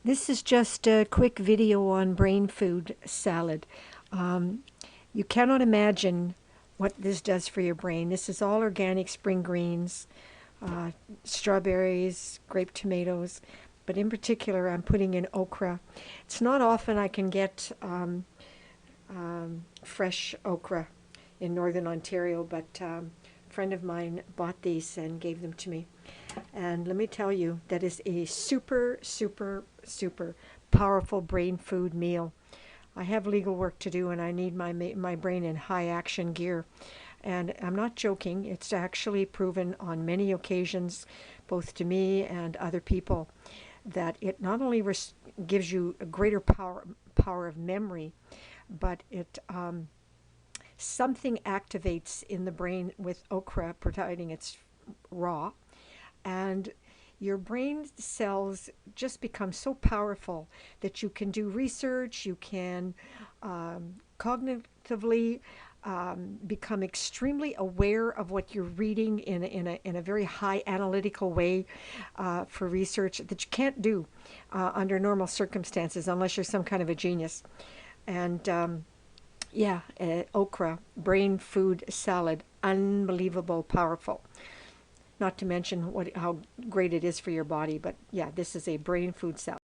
This is just a quick video on brain food salad. You cannot imagine what this does for your brain. This is all organic spring greens, strawberries, grape tomatoes, but in particular I'm putting in okra. It's not often I can get fresh okra in Northern Ontario, but a friend of mine bought these and gave them to me. And let me tell you, that is a super, super, super powerful brain food meal. I have legal work to do and I need my brain in high action gear. And I'm not joking, it's actually proven on many occasions, both to me and other people, that it not only gives you a greater power of memory, but it something activates in the brain with okra, providing it's raw, and your brain cells just become so powerful that you can do research, you can cognitively become extremely aware of what you're reading in a very high analytical way for research that you can't do under normal circumstances unless you're some kind of a genius. And yeah, okra, brain food salad, unbelievable powerful. Not to mention how great it is for your body, but yeah, this is a brain food salad.